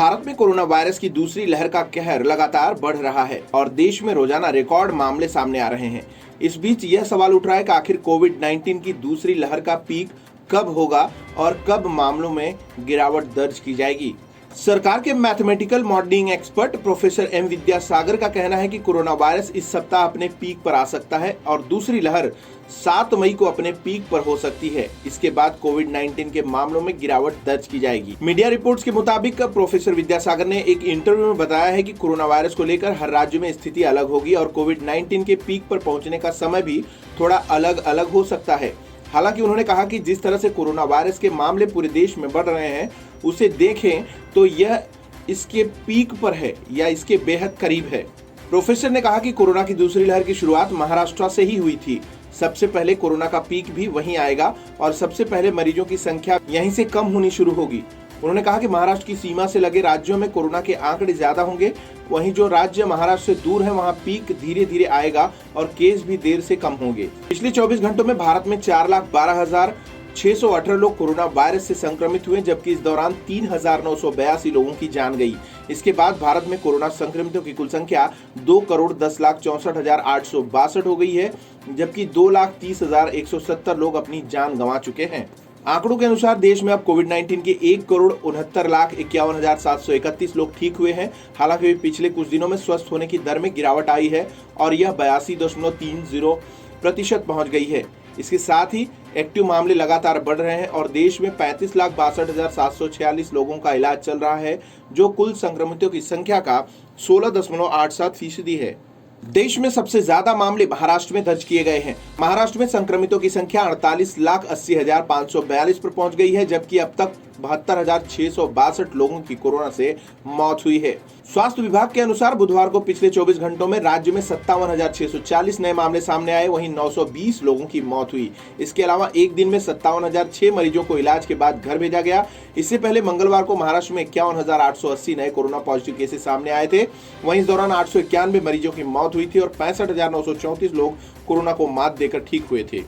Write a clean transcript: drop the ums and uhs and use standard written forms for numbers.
भारत में corona virus की दूसरी लहर का कहर लगातार बढ़ रहा है और देश में रोजाना रिकॉर्ड मामले सामने आ रहे हैं। इस बीच यह सवाल उठ रहा है कि आखिर कोविड-19 की दूसरी लहर का पीक कब होगा और कब मामलों में गिरावट दर्ज की जाएगी। सरकार के mathematical modelling expert professor M Vidyasagar का कहना है कि कोरोना वायरस इस सप्ताह अपने पीक पर आ सकता है और दूसरी लहर 7 मई को अपने पीक पर हो सकती है। इसके बाद कोविड-19 के मामलों में गिरावट दर्ज की जाएगी। मीडिया रिपोर्ट्स के मुताबिक प्रोफेसर विद्यासागर ने एक इंटरव्यू में बताया है कि कोरोना वायरस को लेकर हर राज्य में स्थिति अलग होगी और कोविड-19 के पीक पर पहुंचने का समय भी थोड़ा अलग अलग हो सकता है। हालांकि उन्होंने कहा कि जिस तरह से कोरोना वायरस के मामले पूरे देश में बढ़ रहे हैं, उसे देखें तो यह इसके पीक पर है या इसके बेहद करीब है। प्रोफेसर ने कहा कि कोरोना की दूसरी लहर की शुरुआत महाराष्ट्र से ही हुई थी। सबसे पहले कोरोना का पीक भी वहीं आएगा और सबसे पहले मरीजों की संख्या यहीं से कम होनी शुरू होगी। उन्होंने कहा कि महाराष्ट्र की सीमा से लगे राज्यों में कोरोना के आंकड़े ज्यादा होंगे, वहीं जो राज्य महाराष्ट्र से दूर है वहां पीक धीरे धीरे आएगा और केस भी देर से कम होंगे। पिछले 24 घंटों में भारत में 4,12,618 लोग कोरोना वायरस से संक्रमित हुए, जबकि इस दौरान 3,982 लोगों की जान गई। इसके बाद भारत में कोरोना संक्रमितों की कुल संख्या 2,10,64,862 हो गई है, जबकि 2,30,170 लोग अपनी जान गंवा चुके हैं। आंकड़ों के अनुसार देश में अब कोविड-19 के 1,69,51,731 लोग ठीक हुए हैं। हालांकि पिछले कुछ दिनों में स्वस्थ होने की दर में गिरावट आई है और यह 82.30% पहुंच गई है। इसके साथ ही एक्टिव मामले लगातार बढ़ रहे हैं और देश में 35,62,746 लोगों का इलाज चल रहा है, जो कुल संक्रमितों की संख्या का 16.87% है। देश में सबसे ज्यादा मामले महाराष्ट्र में दर्ज किए गए हैं। महाराष्ट्र में संक्रमितों की संख्या 48,80,542 पर पहुंच गई है, जबकि अब तक 72,662 लोगों की कोरोना से मौत हुई है। स्वास्थ्य विभाग के अनुसार बुधवार को पिछले 24 घंटों में राज्य में 57,640 नए मामले सामने आए, वहीं 920 लोगों की मौत हुई। इसके अलावा एक दिन में 57,006 मरीजों को इलाज के बाद घर भेजा गया। इससे पहले मंगलवार को महाराष्ट्र में 51,880 नए कोरोना पॉजिटिव केसेस सामने आए थे। वहीं इस दौरान 891 मरीजों की मौत हुई थी और 65,934 लोग कोरोना को मात देकर ठीक हुए थे।